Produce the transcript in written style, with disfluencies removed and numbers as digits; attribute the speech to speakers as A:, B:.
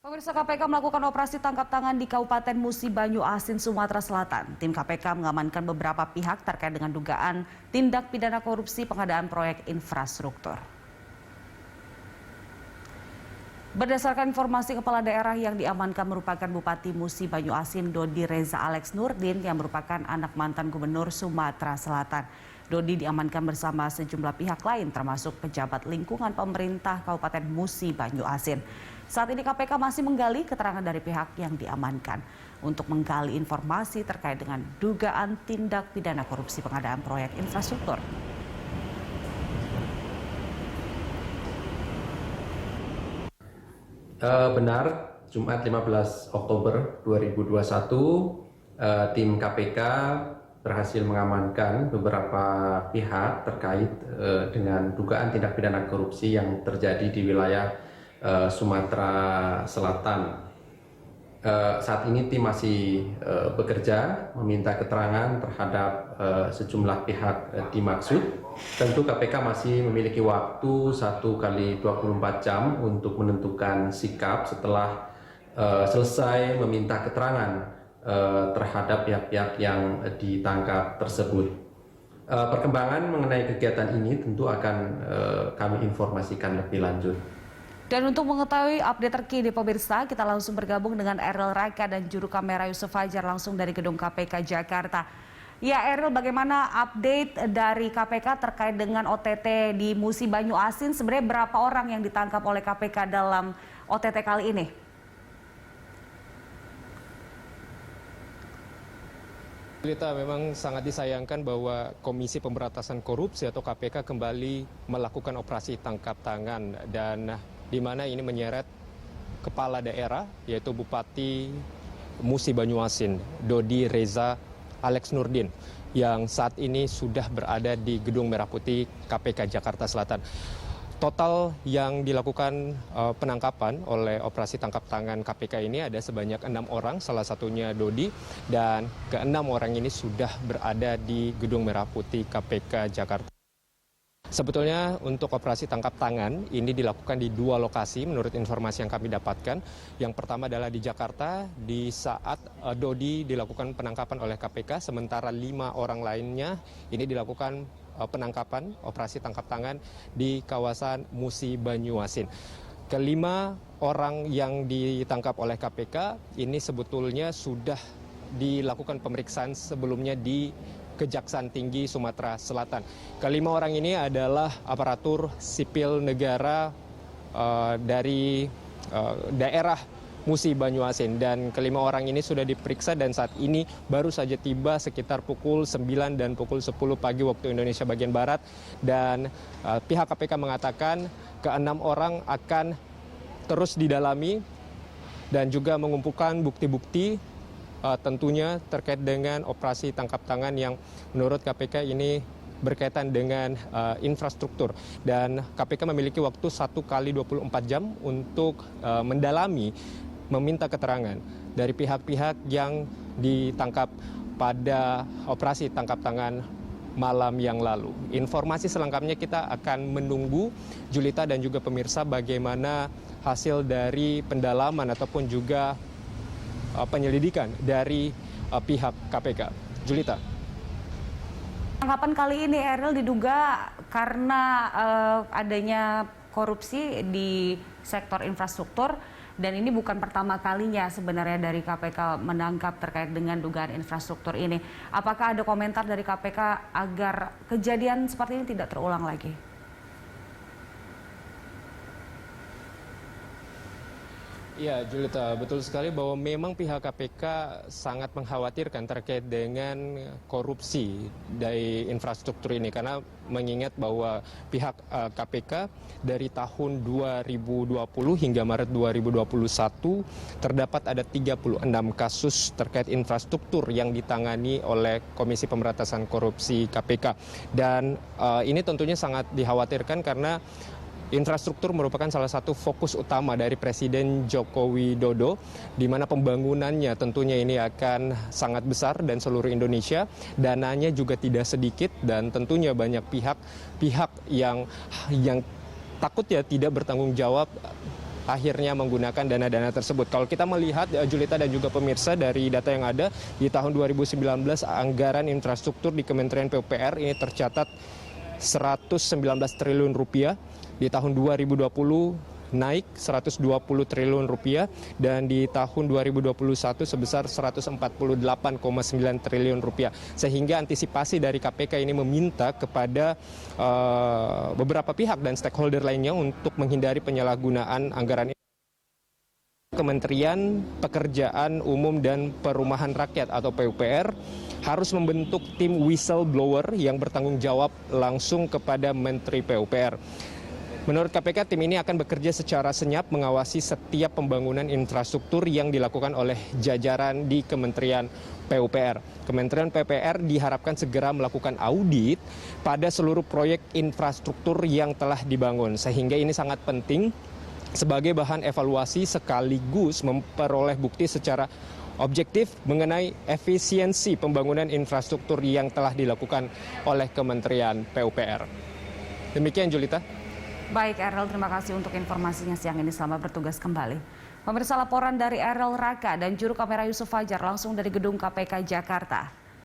A: Pemirsa KPK melakukan operasi tangkap tangan di Kabupaten Musi Banyu Asin, Sumatera Selatan. Tim KPK mengamankan beberapa pihak terkait dengan dugaan tindak pidana korupsi pengadaan proyek infrastruktur. Berdasarkan informasi kepala daerah yang diamankan merupakan Bupati Musi Banyu Asin Dodi Reza Alex Nurdin yang merupakan anak mantan Gubernur Sumatera Selatan. Dodi diamankan bersama sejumlah pihak lain termasuk pejabat lingkungan pemerintah Kabupaten Musi Banyu Asin. Saat ini KPK masih menggali keterangan dari pihak yang diamankan untuk menggali informasi terkait dengan dugaan tindak pidana korupsi pengadaan proyek infrastruktur.
B: Benar, Jumat 15 Oktober 2021, tim KPK berhasil mengamankan beberapa pihak terkait dengan dugaan tindak pidana korupsi yang terjadi di wilayah Sumatera Selatan. Saat ini tim masih bekerja meminta keterangan terhadap sejumlah pihak dimaksud. Tentu KPK masih memiliki waktu 1 kali 24 jam untuk menentukan sikap setelah selesai meminta keterangan terhadap pihak-pihak yang ditangkap tersebut. Perkembangan mengenai kegiatan ini tentu akan kami informasikan lebih lanjut.
A: Dan untuk mengetahui update terkini pemirsa, kita langsung bergabung dengan Eril Raka dan juru kamera Yusuf Fajar langsung dari gedung KPK Jakarta. Ya Eril, bagaimana update dari KPK terkait dengan OTT di Musi Banyu Asin? Sebenarnya berapa orang yang ditangkap oleh KPK dalam OTT kali ini?
C: Lita, memang sangat disayangkan bahwa Komisi Pemberantasan Korupsi atau KPK kembali melakukan operasi tangkap tangan dan di mana ini menyeret kepala daerah yaitu Bupati Musi Banyu Asin Dodi Reza Alex Nurdin yang saat ini sudah berada di Gedung Merah Putih KPK Jakarta Selatan. Total yang dilakukan penangkapan oleh operasi tangkap tangan KPK ini ada sebanyak 6 orang, salah satunya Dodi, dan ke-6 orang ini sudah berada di Gedung Merah Putih KPK Jakarta. Sebetulnya untuk operasi tangkap tangan ini dilakukan di 2 lokasi menurut informasi yang kami dapatkan. Yang pertama adalah di Jakarta di saat Dodi dilakukan penangkapan oleh KPK, sementara 5 orang lainnya ini dilakukan penangkapan operasi tangkap tangan di kawasan Musi Banyu Asin. Kelima orang yang ditangkap oleh KPK ini sebetulnya sudah dilakukan pemeriksaan sebelumnya di Kejaksaan Tinggi Sumatera Selatan. Kelima orang ini adalah aparatur sipil negara dari daerah Musi Banyu Asin, dan kelima orang ini sudah diperiksa dan saat ini baru saja tiba sekitar pukul 9 dan pukul 10 pagi waktu Indonesia bagian Barat, dan pihak KPK mengatakan ke-6 orang akan terus didalami dan juga mengumpulkan bukti-bukti tentunya terkait dengan operasi tangkap tangan yang menurut KPK ini berkaitan dengan infrastruktur, dan KPK memiliki waktu 1 kali 24 jam untuk mendalami, meminta keterangan dari pihak-pihak yang ditangkap pada operasi tangkap tangan malam yang lalu. Informasi selengkapnya kita akan menunggu Julita dan juga pemirsa bagaimana hasil dari pendalaman ataupun juga penyelidikan dari pihak KPK. Julita.
A: Tangkapan kali ini Eril diduga karena adanya korupsi di sektor infrastruktur, dan ini bukan pertama kalinya sebenarnya dari KPK menangkap terkait dengan dugaan infrastruktur ini. Apakah ada komentar dari KPK agar kejadian seperti ini tidak terulang lagi?
C: Ya, Julita, betul sekali bahwa memang pihak KPK sangat mengkhawatirkan terkait dengan korupsi dari infrastruktur ini, karena mengingat bahwa pihak KPK dari tahun 2020 hingga Maret 2021 terdapat ada 36 kasus terkait infrastruktur yang ditangani oleh Komisi Pemberantasan Korupsi KPK, dan ini tentunya sangat dikhawatirkan karena infrastruktur merupakan salah satu fokus utama dari Presiden Joko Widodo, di mana pembangunannya tentunya ini akan sangat besar dan seluruh Indonesia. Dananya juga tidak sedikit dan tentunya banyak pihak yang takut ya tidak bertanggung jawab akhirnya menggunakan dana-dana tersebut. Kalau kita melihat Julita dan juga pemirsa dari data yang ada di tahun 2019 anggaran infrastruktur di Kementerian PUPR ini tercatat 119 triliun rupiah, di tahun 2020 naik 120 triliun rupiah, dan di tahun 2021 sebesar 148,9 triliun rupiah. Sehingga antisipasi dari KPK ini meminta kepada beberapa pihak dan stakeholder lainnya untuk menghindari penyalahgunaan anggaran ini. Kementerian Pekerjaan Umum dan Perumahan Rakyat atau PUPR harus membentuk tim whistleblower yang bertanggung jawab langsung kepada Menteri PUPR. Menurut KPK, tim ini akan bekerja secara senyap mengawasi setiap pembangunan infrastruktur yang dilakukan oleh jajaran di Kementerian PUPR. Kementerian PUPR diharapkan segera melakukan audit pada seluruh proyek infrastruktur yang telah dibangun. Sehingga ini sangat penting sebagai bahan evaluasi sekaligus memperoleh bukti secara objektif mengenai efisiensi pembangunan infrastruktur yang telah dilakukan oleh Kementerian PUPR. Demikian, Julita.
A: Baik, Errol, terima kasih untuk informasinya siang ini. Selamat bertugas kembali. Pemirsa, laporan dari Errol Raka dan juru kamera Yusuf Fajar langsung dari gedung KPK Jakarta.